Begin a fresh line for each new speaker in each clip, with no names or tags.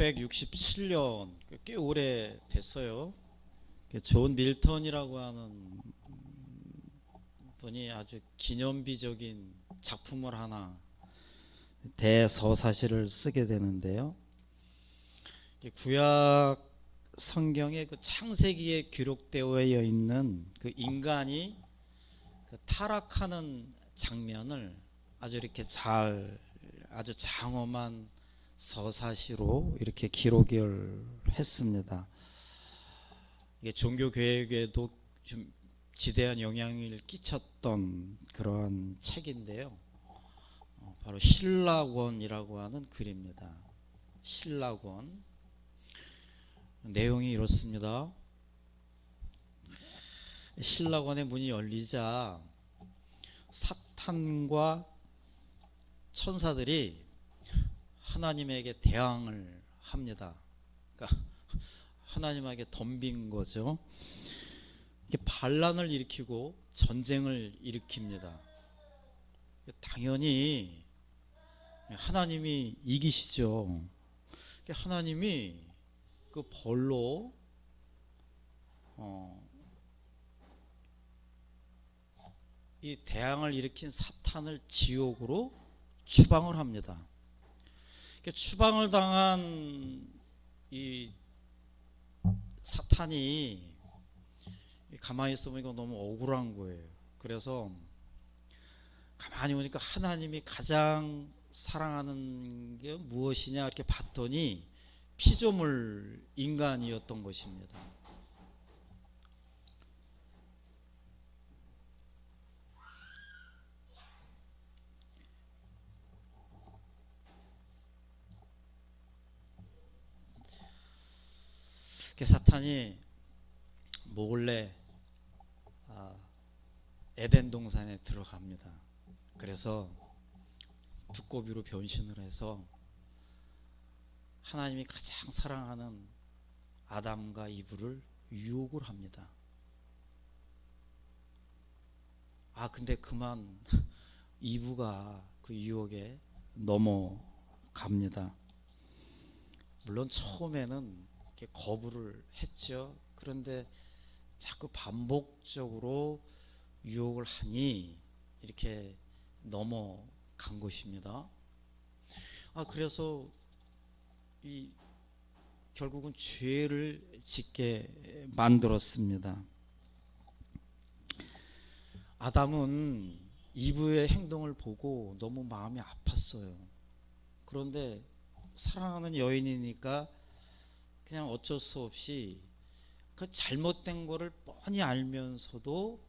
1667년 꽤 오래 됐어요. 존 밀턴이라고 하는 분이 아주 기념비적인 작품을 하나 대서사시를 쓰게 되는데요. 구약 성경의 그 창세기에 기록되어 있는 그 인간이 그 타락하는 장면을 아주 이렇게 아주 장엄한 서사시로 이렇게 기록을 했습니다. 이게 종교 교육에도 좀 지대한 영향을 끼쳤던 그런 책인데요. 바로 신라권이라고 하는 글입니다. 신라권. 내용이 이렇습니다. 신라권의 문이 열리자 사탄과 천사들이 하나님에게 대항을 합니다. 그러니까 하나님에게 덤빈 거죠. 이게 반란을 일으키고 전쟁을 일으킵니다. 당연히 하나님이 이기시죠. 하나님이 그 벌로 이 대항을 일으킨 사탄을 지옥으로 추방을 합니다. 추방을 당한 이 사탄이 가만히 있어보니까 너무 억울한 거예요. 그래서 가만히 보니까 하나님이 가장 사랑하는 게 무엇이냐 이렇게 봤더니 피조물 인간이었던 것입니다. 사탄이 몰래 에덴 동산에 들어갑니다. 그래서 두꺼비로 변신을 해서 하나님이 가장 사랑하는 아담과 이브를 유혹을 합니다. 근데 그만 이브가 그 유혹에 넘어갑니다. 물론 처음에는 이렇게 거부를 했죠. 그런데 자꾸 반복적으로 유혹을 하니 이렇게 넘어간 것입니다. 그래서 결국은 죄를 짓게 만들었습니다. 아담은 이브의 행동을 보고 너무 마음이 아팠어요. 그런데 사랑하는 여인이니까 그냥 어쩔 수 없이 그 잘못된 거를 뻔히 알면서도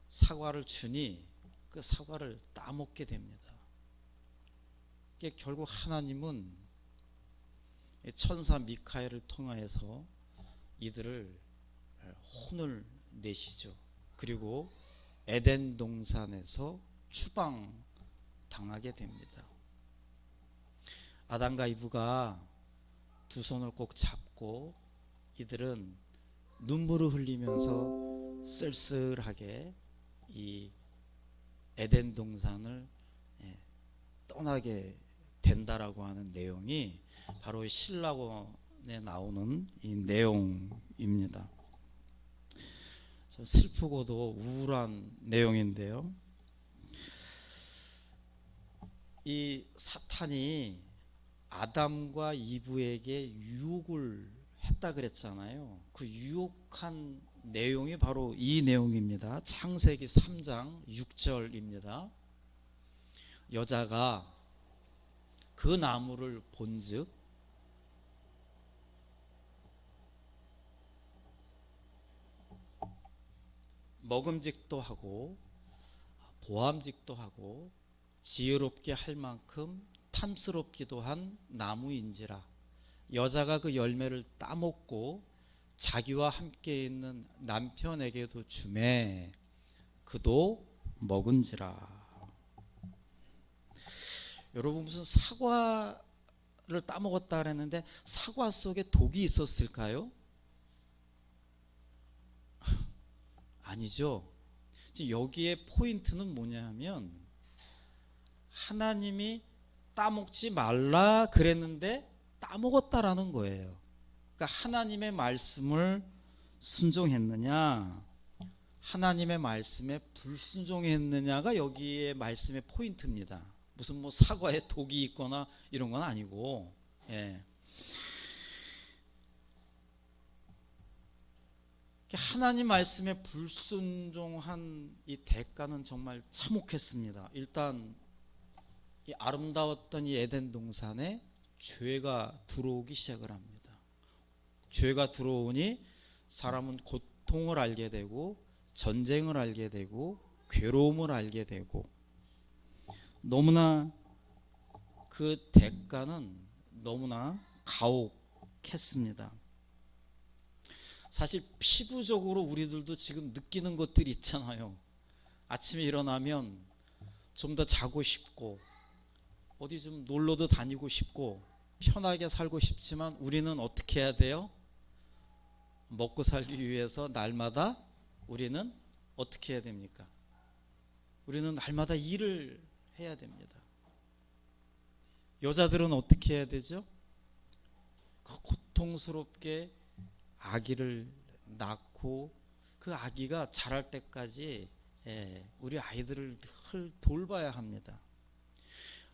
사과를 주니 그 사과를 따먹게 됩니다. 결국 하나님은 천사 미카엘을 통하여서 이들을 혼을 내시죠. 그리고 에덴 동산에서 추방당하게 됩니다. 아담과 이브가 두 손을 꼭 잡고 이들은 눈물을 흘리면서 쓸쓸하게 이 에덴 동산을 떠나게 된다라고 하는 내용이 바로 신라권에 나오는 이 내용입니다. 슬프고도 우울한 내용인데요. 이 사탄이 아담과 이브에게 유혹을 했다 그랬잖아요. 그 유혹한 내용이 바로 이 내용입니다. 창세기 3장 6절입니다. 여자가 그 나무를 본즉 먹음직도 하고 보암직도 하고 지혜롭게 할 만큼 탐스럽기도 한 나무인지라. 여자가 그 열매를 따먹고 자기와 함께 있는 남편에게도 주매 그도 먹은지라. 여러분, 무슨 사과를 따먹었다 그랬는데 사과 속에 독이 있었을까요? 아니죠. 여기에 포인트는 뭐냐면 하나님이 따먹지 말라 그랬는데 까먹었다라는 거예요. 그러니까 하나님의 말씀을 순종했느냐, 하나님의 말씀에 불순종했느냐가 여기에 말씀의 포인트입니다. 무슨 뭐 사과에 독이 있거나 이런 건 아니고, 예. 하나님 말씀에 불순종한 이 대가는 정말 참혹했습니다. 일단 이 아름다웠던 이 에덴 동산에 죄가 들어오기 시작을 합니다. 죄가 들어오니 사람은 고통을 알게 되고 전쟁을 알게 되고 괴로움을 알게 되고, 너무나 그 대가는 너무나 가혹했습니다. 사실 피부적으로 우리들도 지금 느끼는 것들이 있잖아요. 아침에 일어나면 좀 더 자고 싶고 어디 좀 놀러도 다니고 싶고 편하게 살고 싶지만 우리는 어떻게 해야 돼요? 먹고 살기 위해서 날마다 우리는 어떻게 해야 됩니까? 우리는 날마다 일을 해야 됩니다. 여자들은 어떻게 해야 되죠? 고통스럽게 아기를 낳고 그 아기가 자랄 때까지 우리 아이들을 늘 돌봐야 합니다.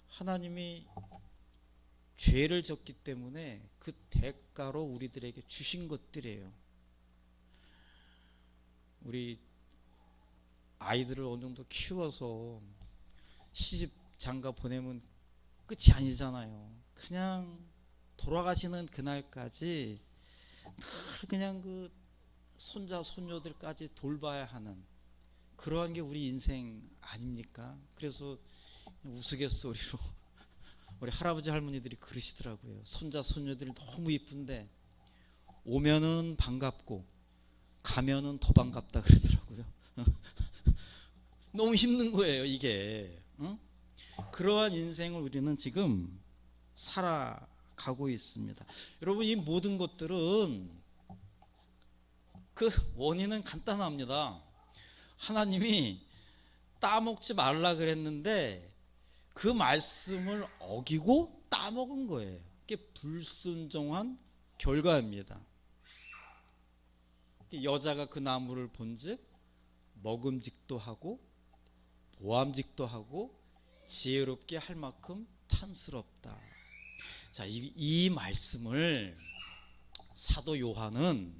하나님이 죄를 졌기 때문에 그 대가로 우리들에게 주신 것들이에요. 우리 아이들을 어느 정도 키워서 시집 장가 보내면 끝이 아니잖아요. 그냥 돌아가시는 그날까지 늘 그냥 그 손자 손녀들까지 돌봐야 하는 그러한 게 우리 인생 아닙니까? 그래서 우스갯소리로 우리 할아버지 할머니들이 그러시더라고요. 손자 손녀들이 너무 이쁜데 오면은 반갑고 가면은 더 반갑다 그러더라고요. 너무 힘든 거예요 이게. 응? 그러한 인생을 우리는 지금 살아가고 있습니다. 여러분, 이 모든 것들은 그 원인은 간단합니다. 하나님이 따먹지 말라 그랬는데 그 말씀을 어기고 따먹은 거예요. 그게 불순종한 결과입니다. 여자가 그 나무를 본즉 먹음직도 하고 보암직도 하고 지혜롭게 할 만큼 탐스럽다. 자, 이 말씀을 사도 요한은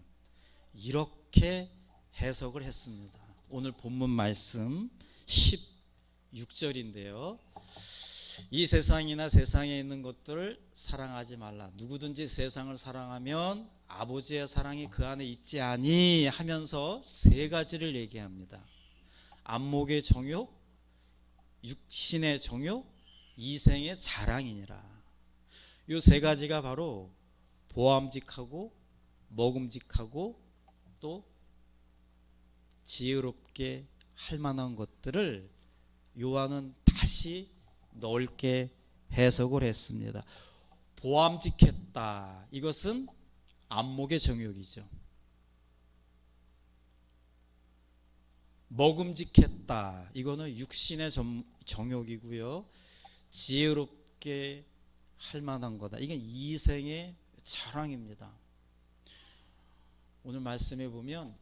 이렇게 해석을 했습니다. 오늘 본문 말씀 16절인데요. 이 세상이나 세상에 있는 것들을 사랑하지 말라. 누구든지 세상을 사랑하면 아버지의 사랑이 그 안에 있지 아니 하면서 세 가지를 얘기합니다. 안목의 정욕, 육신의 정욕, 이생의 자랑이니라. 이 세 가지가 바로 보암직하고 먹음직하고 또 지혜롭게 할 만한 것들을 요한은 다시 넓게 해석을 했습니다. 보암직했다. 이것은 안목의 정욕이죠. 먹음직했다. 이거는 육신의 정욕이고요. 지혜롭게 할 만한 거다. 이게 이생의 자랑입니다. 오늘 말씀해 보면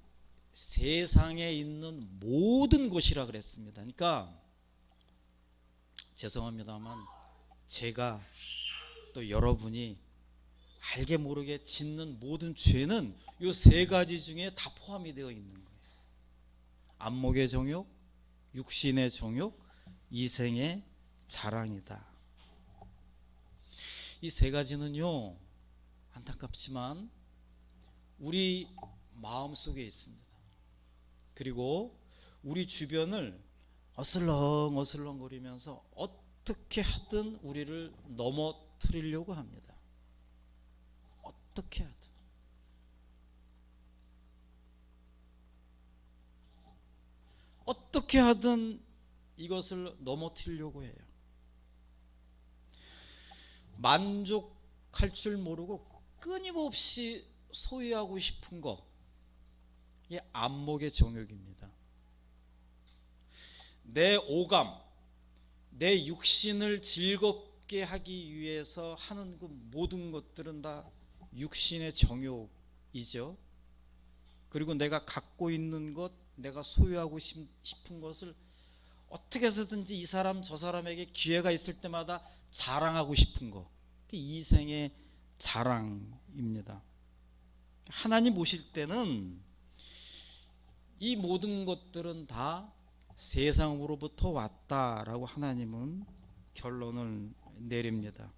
세상에 있는 모든 것이라 그랬습니다. 그러니까 죄송합니다만 제가 또 여러분이 알게 모르게 짓는 모든 죄는 이 세 가지 중에 다 포함이 되어 있는 거예요. 안목의 정욕, 육신의 정욕, 이생의 자랑이다. 이 세 가지는요, 안타깝지만 우리 마음속에 있습니다. 그리고 우리 주변을 어슬렁 거리면서 어떻게 하든 우리를 넘어뜨리려고 합니다. 어떻게 하든. 어떻게 하든 이것을 넘어뜨리려고 해요. 만족할 줄 모르고 끊임없이 소유하고 싶은 것, 이게 안목의 정욕입니다. 내 오감, 내 육신을 기쁘게 하기 위해서 하는 그 모든 것들은 다 육신의 정욕이죠. 그리고 내가 갖고 있는 것, 내가 소유하고 싶은 것을 어떻게 해서든지 이 사람 저 사람에게 기회가 있을 때마다 자랑하고 싶은 거, 이생의 자랑입니다. 하나님 보실 때는 이 모든 것들은 다 세상으로부터 왔다라고 하나님은 결론을 내립니다.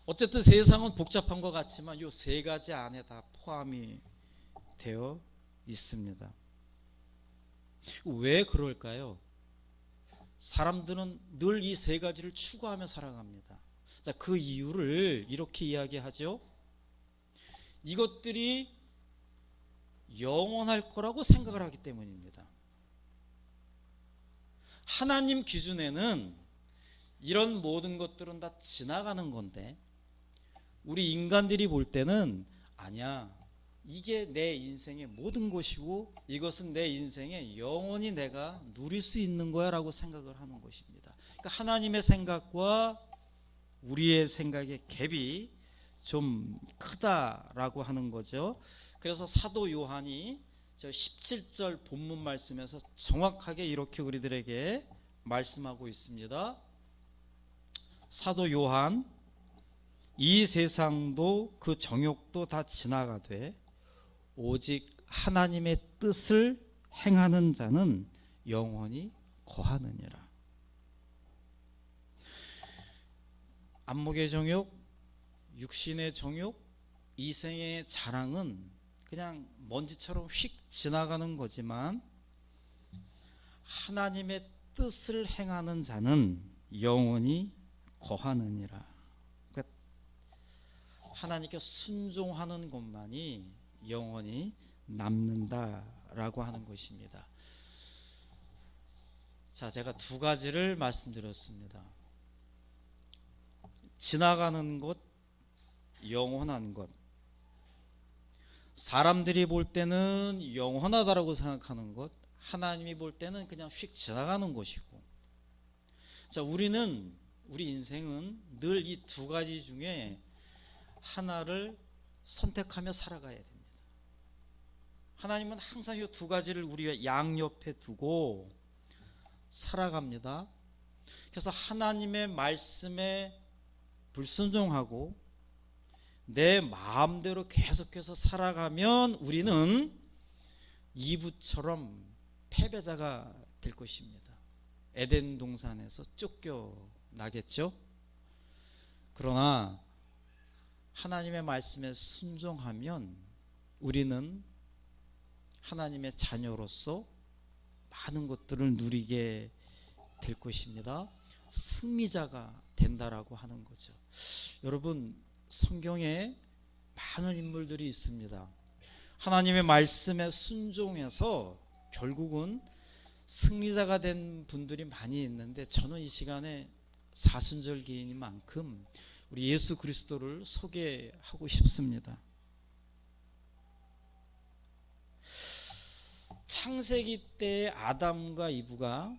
어쨌든 세상은 복잡한 것 같지만 이 세 가지 안에 다 포함이 되어 있습니다. 왜 그럴까요? 사람들은 늘 이 세 가지를 추구하며 살아갑니다. 자, 그 이유를 이렇게 이야기하죠. 이것들이 영원할 거라고 생각을 하기 때문입니다. 하나님 기준에는 이런 모든 것들은 다 지나가는 건데 우리 인간들이 볼 때는 아니야, 이게 내 인생의 모든 것이고 이것은 내 인생에 영원히 내가 누릴 수 있는 거야 라고 생각을 하는 것입니다. 그러니까 하나님의 생각과 우리의 생각의 갭이 좀 크다라고 하는 거죠. 그래서 사도 요한이 저 17절 본문 말씀에서 정확하게 이렇게 우리들에게 말씀하고 있습니다. 사도 요한, 이 세상도 그 정욕도 다 지나가되 오직 하나님의 뜻을 행하는 자는 영원히 거하느니라. 안목의 정욕, 육신의 정욕, 이생의 자랑은 그냥 먼지처럼 휙 지나가는 거지만 하나님의 뜻을 행하는 자는 영원히 거하느니라. 그러니까 하나님께 순종하는 것만이 영원히 남는다라고 하는 것입니다. 자, 제가 두 가지를 말씀드렸습니다. 지나가는 것, 영원한 것. 사람들이 볼 때는 영원하다라고 생각하는 것, 하나님이 볼 때는 그냥 휙 지나가는 것이고. 자, 우리 인생은 늘 이 두 가지 중에 하나를 선택하며 살아가야 됩니다. 하나님은 항상 이 두 가지를 우리 양옆에 두고 살아갑니다. 그래서 하나님의 말씀에 불순종하고 내 마음대로 계속해서 살아가면 우리는 이브처럼 패배자가 될 것입니다. 에덴 동산에서 쫓겨나겠죠. 그러나 하나님의 말씀에 순종하면 우리는 하나님의 자녀로서 많은 것들을 누리게 될 것입니다. 승리자가 된다라고 하는 거죠. 여러분, 성경에 많은 인물들이 있습니다. 하나님의 말씀에 순종해서 결국은 승리자가 된 분들이 많이 있는데 저는 이 시간에 사순절기인 만큼 우리 예수 그리스도를 소개하고 싶습니다. 창세기 때 아담과 이브가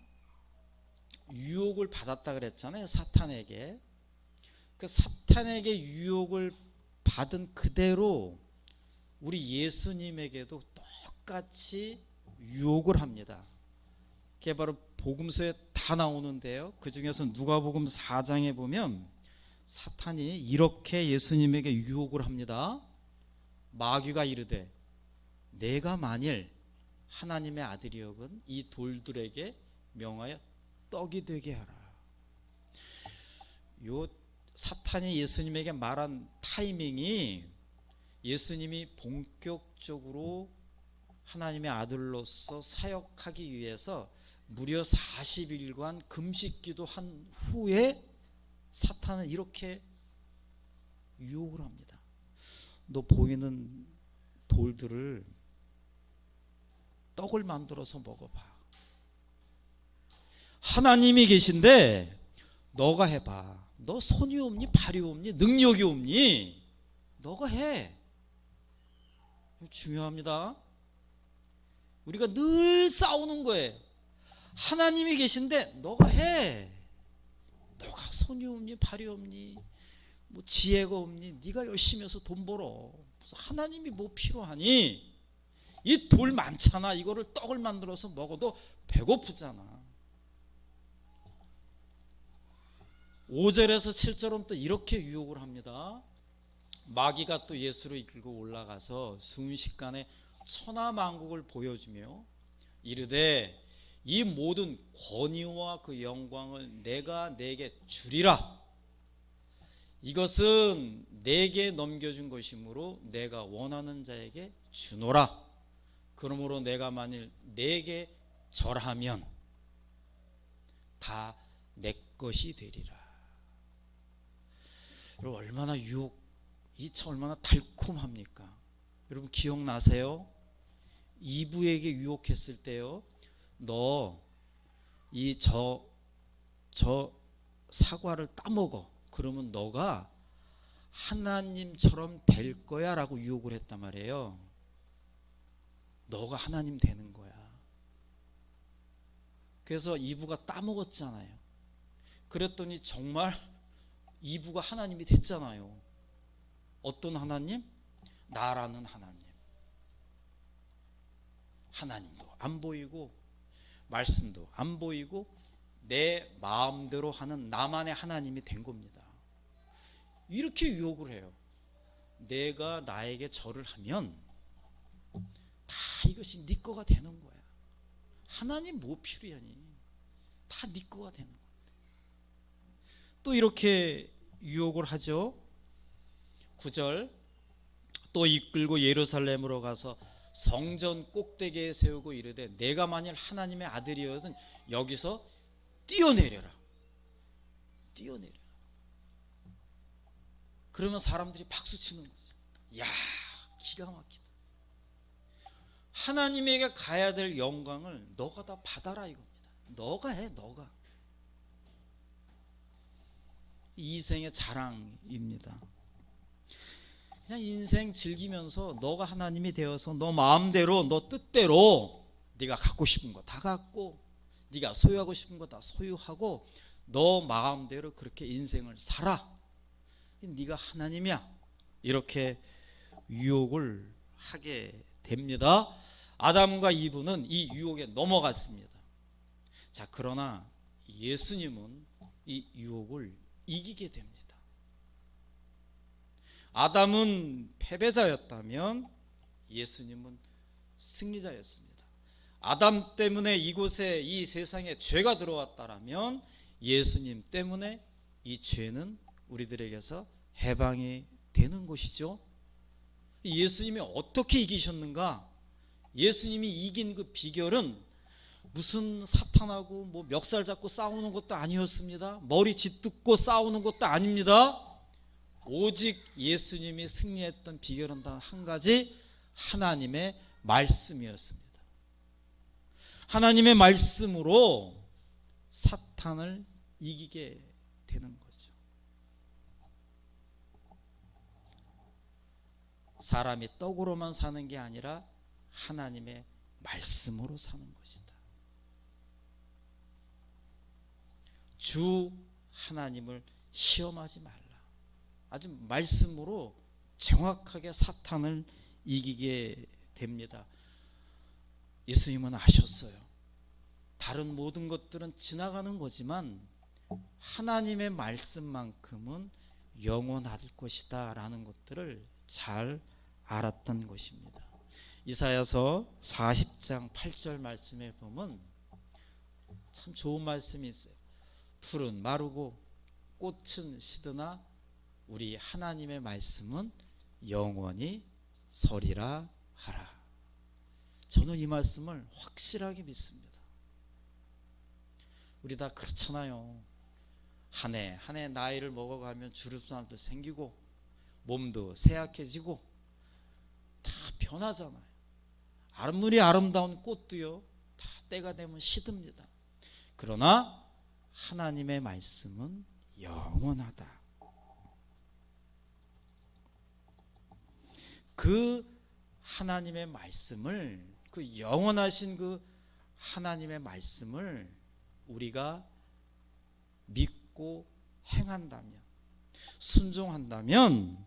유혹을 받았다 그랬잖아요. 사탄에게. 그 사탄에게 유혹을 받은 그대로 우리 예수님에게도 똑같이 유혹을 합니다. 그게 바로 복음서에 다 나오는데요. 그 중에서 누가복음 4장에 보면 사탄이 이렇게 예수님에게 유혹을 합니다. 마귀가 이르되 내가 만일 하나님의 아들이여건 이 돌들에게 명하여 떡이 되게 하라. 요 사탄이 예수님에게 말한 타이밍이 예수님이 본격적으로 하나님의 아들로서 사역하기 위해서 무려 40일간 금식기도 한 후에 사탄은 이렇게 유혹을 합니다. 너 보이는 돌들을 떡을 만들어서 먹어봐. 하나님이 계신데 너가 해봐. 너 손이 없니? 발이 없니? 능력이 없니? 너가 해. 중요합니다. 우리가 늘 싸우는 거예요. 하나님이 계신데 너가 해. 너가 손이 없니 발이 없니 뭐 지혜가 없니 네가 열심히 해서 돈 벌어. 무슨 하나님이 뭐 필요하니? 이 돌 많잖아. 이거를 떡을 만들어서 먹어도 배고프잖아. 5절에서 7절은 또 이렇게 유혹을 합니다. 마귀가 또 예수를 이끌고 올라가서 순식간에 천하만국을 보여주며 이르되 이 모든 권위와 그 영광을 내가 네게 주리라. 이것은 내게 넘겨준 것이므로 내가 원하는 자에게 주노라. 그러므로 내가 만일 내게 절하면 다 내 것이 되리라. 여러분 얼마나 이 차 얼마나 달콤합니까? 여러분 기억나세요? 이브에게 유혹했을 때요. 너 이 저 사과를 따먹어. 그러면 너가 하나님처럼 될 거야 라고 유혹을 했단 말이에요. 너가 하나님 되는 거야. 그래서 이브가 따먹었잖아요. 그랬더니 정말 이브가 하나님이 됐잖아요. 어떤 하나님? 나라는 하나님. 하나님도 안 보이고 말씀도 안 보이고 내 마음대로 하는 나만의 하나님이 된 겁니다. 이렇게 유혹을 해요. 내가 나에게 절을 하면 다 이것이 네 거가 되는 거야. 하나님 뭐 필요하니? 다 네 거가 되는 거야. 또 이렇게 유혹을 하죠. 9절 또 이끌고 예루살렘으로 가서 성전 꼭대기에 세우고 이르되 내가 만일 하나님의 아들이거든 여기서 뛰어내려라. 뛰어내려라. 그러면 사람들이 박수 치는 거죠. 야, 기가 막히다. 하나님에게 가야 될 영광을 너가 다 받아라 이겁니다. 너가 해, 너가. 이생의 자랑입니다. 그냥 인생 즐기면서 너가 하나님이 되어서 너 마음대로 너 뜻대로 네가 갖고 싶은 거 다 갖고 네가 소유하고 싶은 거 다 소유하고 너 마음대로 그렇게 인생을 살아. 네가 하나님이야. 이렇게 유혹을 하게 됩니다. 아담과 이브는 이 유혹에 넘어갔습니다. 자, 그러나 예수님은 이 유혹을 이기게 됩니다. 아담은 패배자였다면 예수님은 승리자였습니다. 아담 때문에 이곳에 이 세상에 죄가 들어왔다라면 예수님 때문에 이 죄는 우리들에게서 해방이 되는 것이죠. 예수님이 어떻게 이기셨는가? 예수님이 이긴 그 비결은 무슨 사탄하고 뭐 멱살 잡고 싸우는 것도 아니었습니다. 머리 짓뜯고 싸우는 것도 아닙니다. 오직 예수님이 승리했던 비결은 단 한 가지, 하나님의 말씀이었습니다. 하나님의 말씀으로 사탄을 이기게 되는 거죠. 사람이 떡으로만 사는 게 아니라 하나님의 말씀으로 사는 것이다. 주 하나님을 시험하지 말라. 아주 말씀으로 정확하게 사탄을 이기게 됩니다. 예수님은 아셨어요. 다른 모든 것들은 지나가는 거지만 하나님의 말씀만큼은 영원할 것이다 라는 것들을 잘 알았던 것입니다. 이사야서 40장 8절 말씀에 보면 참 좋은 말씀이 있어요. 풀은 마르고 꽃은 시드나 우리 하나님의 말씀은 영원히 서리라 하라. 저는 이 말씀을 확실하게 믿습니다. 우리 다 그렇잖아요. 한 해 한 해 나이를 먹어가면 주름살도 생기고 몸도 쇠약해지고 다 변하잖아요. 아무리 아름다운 꽃도요 다 때가 되면 시듭니다. 그러나 하나님의 말씀은 영원하다. 그 하나님의 말씀을, 그 영원하신 그 하나님의 말씀을 우리가 듣고 행한다면, 순종한다면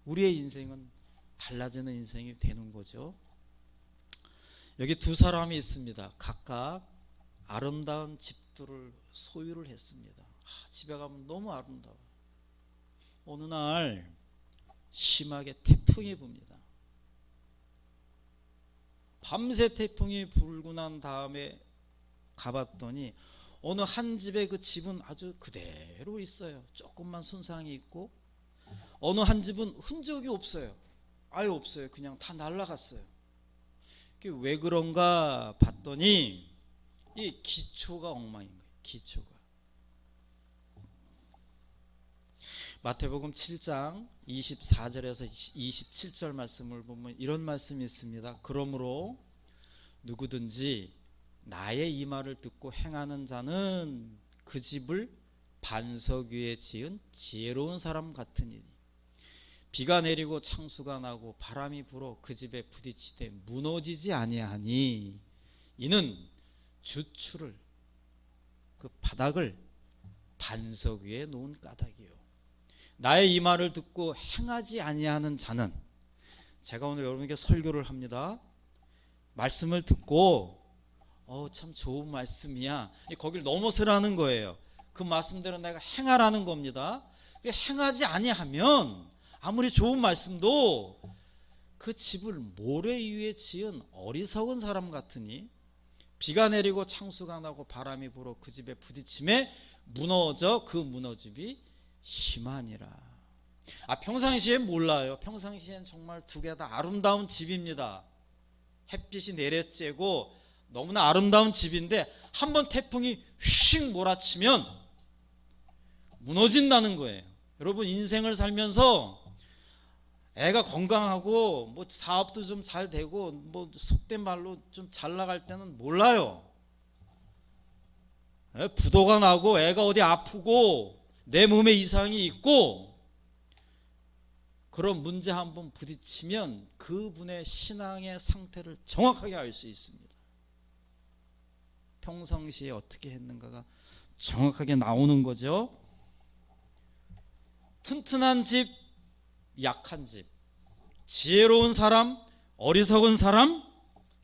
우리의 인생은 달라지는 인생이 되는 거죠. 여기 두 사람이 있습니다. 각각 아름다운 집들을 소유를 했습니다. 집에 가면 너무 아름다워요. 어느 날 심하게 태풍이 붑니다. 밤새 태풍이 불고 난 다음에 가봤더니 어느 한 집의 그 집은 아주 그대로 있어요. 조금만 손상이 있고, 어느 한 집은 흔적이 없어요. 아예 없어요. 그냥 다 날아갔어요. 그게 왜 그런가 봤더니 이 기초가 엉망인 거예요. 기초가. 마태복음 7장 24절에서 27절 말씀을 보면 이런 말씀이 있습니다. 그러므로 누구든지 나의 이 말을 듣고 행하는 자는 그 집을 반석 위에 지은 지혜로운 사람 같으니 비가 내리고 창수가 나고 바람이 불어 그 집에 부딪히되 무너지지 아니하니 이는 주추를, 그 바닥을 반석 위에 놓은 까닭이요. 나의 이 말을 듣고 행하지 아니하는 자는, 제가 오늘 여러분에게 설교를 합니다. 말씀을 듣고 참 좋은 말씀이야, 거길 넘어서라는 거예요. 그 말씀대로 내가 행하라는 겁니다. 행하지 아니하면 아무리 좋은 말씀도 그 집을 모래 위에 지은 어리석은 사람 같으니 비가 내리고 창수가 나고 바람이 불어 그 집에 부딪힘에 무너져 그 무너짐이 심하니라. 평상시엔 몰라요. 평상시엔 정말 두 개 다 아름다운 집입니다. 햇빛이 내려쬐고 너무나 아름다운 집인데 한번 태풍이 휙 몰아치면 무너진다는 거예요. 여러분, 인생을 살면서 애가 건강하고 뭐 사업도 좀 잘 되고 뭐 속된 말로 좀 잘 나갈 때는 몰라요. 부도가 나고 애가 어디 아프고 내 몸에 이상이 있고 그런 문제 한번 부딪히면 그분의 신앙의 상태를 정확하게 알 수 있습니다. 평상시에 어떻게 했는가가 정확하게 나오는 거죠. 튼튼한 집, 약한 집, 지혜로운 사람, 어리석은 사람,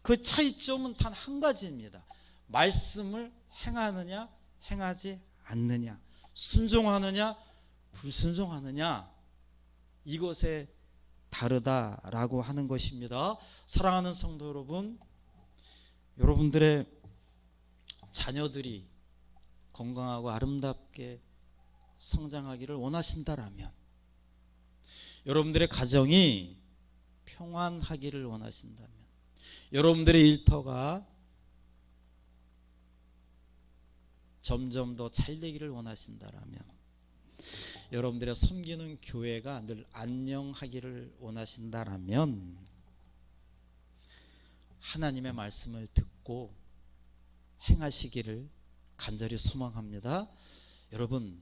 그 차이점은 단 한 가지입니다. 말씀을 행하느냐 행하지 않느냐, 순종하느냐 불순종하느냐, 이것에 다르다라고 하는 것입니다. 사랑하는 성도 여러분, 여러분들의 자녀들이 건강하고 아름답게 성장하기를 원하신다라면, 여러분들의 가정이 평안하기를 원하신다면, 여러분들의 일터가 점점 더 잘되기를 원하신다라면, 여러분들의 섬기는 교회가 늘 안녕하기를 원하신다라면 하나님의 말씀을 듣고 행하시기를 간절히 소망합니다. 여러분,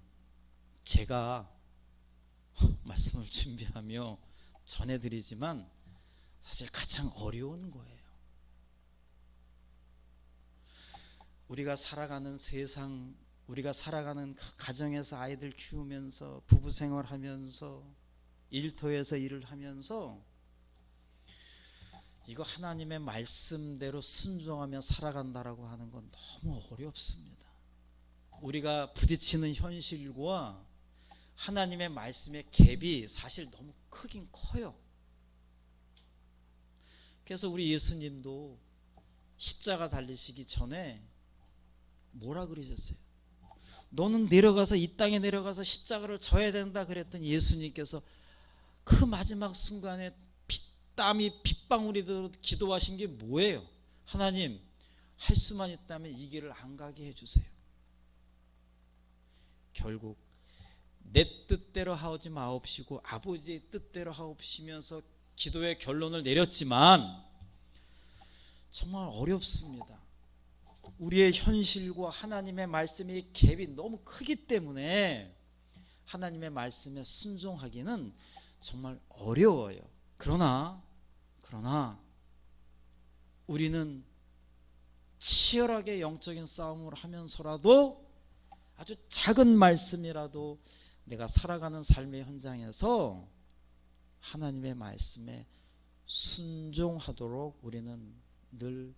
제가 말씀을 준비하며 전해드리지만 사실 가장 어려운 거예요. 우리가 살아가는 세상, 우리가 살아가는 가정에서 아이들 키우면서, 부부 생활하면서, 일터에서 일을 하면서 이거 하나님의 말씀대로 순종하며 살아간다라고 하는 건 너무 어렵습니다. 우리가 부딪히는 현실과 하나님의 말씀의 갭이 사실 너무 크긴 커요. 그래서 우리 예수님도 십자가 달리시기 전에 뭐라 그러셨어요? 너는 내려가서, 이 땅에 내려가서 십자가를 져야 된다 그랬더니 예수님께서 그 마지막 순간에 땀이 핏방울이 들어 기도하신 게 뭐예요? 하나님, 할 수만 있다면 이 길을 안 가게 해주세요. 결국 내 뜻대로 하지 마옵시고 아버지의 뜻대로 하옵시면서 기도의 결론을 내렸지만 정말 어렵습니다. 우리의 현실과 하나님의 말씀의 갭이 너무 크기 때문에 하나님의 말씀에 순종하기는 정말 어려워요. 그러나 우리는 치열하게 영적인 싸움을 하면서라도 아주 작은 말씀이라도 내가 살아가는 삶의 현장에서 하나님의 말씀에 순종하도록 우리는 늘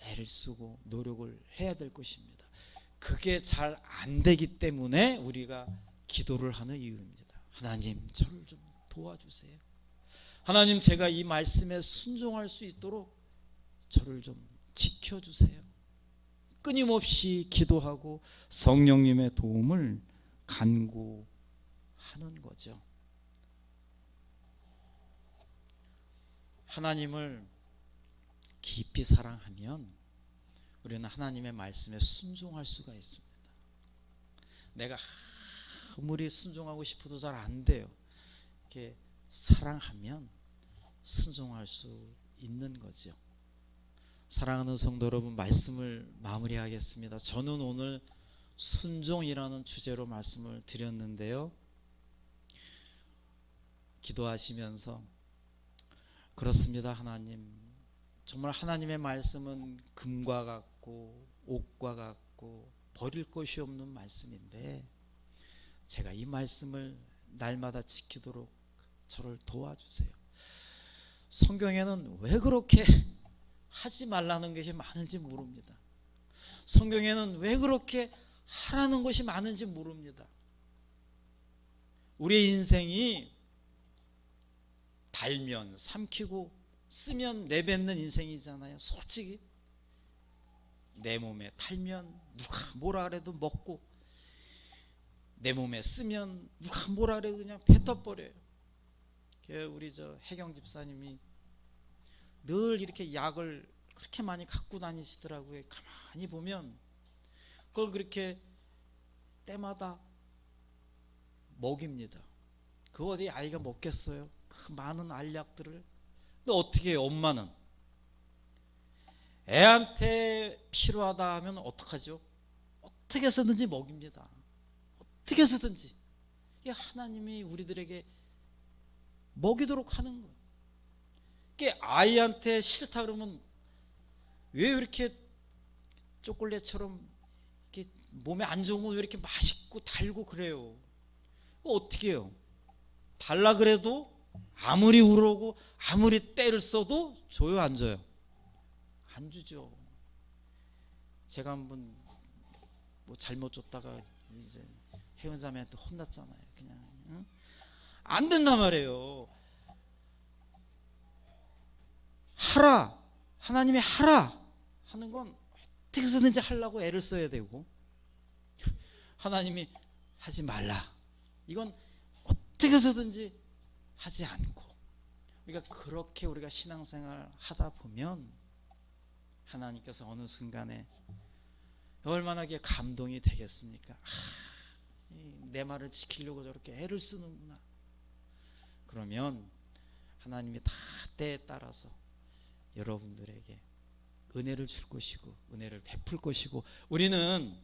애를 쓰고 노력을 해야 될 것입니다. 그게 잘 안 되기 때문에 우리가 기도를 하는 이유입니다. 하나님, 저를 좀 도와주세요. 하나님, 제가 이 말씀에 순종할 수 있도록 저를 좀 지켜주세요. 끊임없이 기도하고 성령님의 도움을 간구하는 거죠. 하나님을 깊이 사랑하면 우리는 하나님의 말씀에 순종할 수가 있습니다. 내가 아무리 순종하고 싶어도 잘 안 돼요. 이렇게 사랑하면 순종할 수 있는 거죠. 사랑하는 성도 여러분, 말씀을 마무리하겠습니다. 저는 오늘 순종이라는 주제로 말씀을 드렸는데요. 기도하시면서 그렇습니다. 하나님, 정말 하나님의 말씀은 금과 같고 옥과 같고 버릴 것이 없는 말씀인데 제가 이 말씀을 날마다 지키도록 저를 도와주세요. 성경에는 왜 그렇게 하지 말라는 것이 많은지 모릅니다. 성경에는 왜 그렇게 하라는 것이 많은지 모릅니다. 우리의 인생이 달면 삼키고 쓰면 내뱉는 인생이잖아요. 솔직히 내 몸에 달면 누가 뭐라 그래도 먹고 내 몸에 쓰면 누가 뭐라 그래도 그냥 뱉어버려요. 우리 혜경 집사님이 늘 이렇게 약을 그렇게 많이 갖고 다니시더라고요. 가만히 보면 그걸 그렇게 때마다 먹입니다. 그거 어디 아이가 먹겠어요? 그 많은 알약들을. 근데 어떻게 해요? 엄마는 애한테 필요하다 하면 어떡하죠? 어떻게 해서든지 먹입니다. 어떻게 해서든지. 이게 하나님이 우리들에게 먹이도록 하는 거예요. 이게 아이한테 싫다 그러면 왜 이렇게 초콜릿처럼 이렇게 몸에 안 좋은 거 왜 이렇게 맛있고 달고 그래요? 어떻게 해요? 달라 그래도 아무리 우르고 아무리 때를 써도 줘요, 안 줘요? 안 주죠. 제가 한번 뭐 잘못 줬다가 이제 혜원자매한테 혼났잖아요. 그냥 응? 안 된단 말이에요. 하라, 하나님이 하라 하는 건 어떻게 해서든지 하려고 애를 써야 되고, 하나님이 하지 말라, 이건 어떻게 해서든지 하지 않고. 그러니까 그렇게 우리가 신앙생활 하다 보면 하나님께서 어느 순간에 얼마나 감동이 되겠습니까? 내 말을 지키려고 저렇게 애를 쓰는구나. 그러면 하나님이 다 때에 따라서 여러분들에게 은혜를 줄 것이고 은혜를 베풀 것이고, 우리는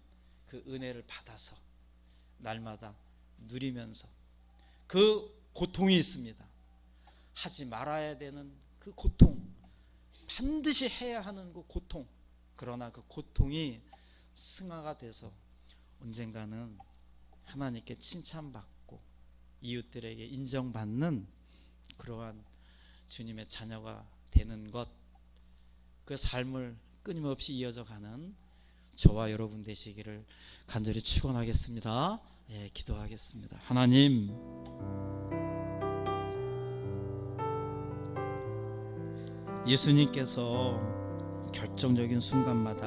그 은혜를 받아서 날마다 누리면서 그 고통이 있습니다. 하지 말아야 되는 그 고통, 반드시 해야 하는 그 고통, 그러나 그 고통이 승화가 돼서 언젠가는 하나님께 칭찬받고 이웃들에게 인정받는 그러한 주님의 자녀가 되는 것, 그 삶을 끊임없이 이어져 가는 저와 여러분 되시기를 간절히 축원하겠습니다. 예, 기도하겠습니다. 하나님, 예수님께서 결정적인 순간마다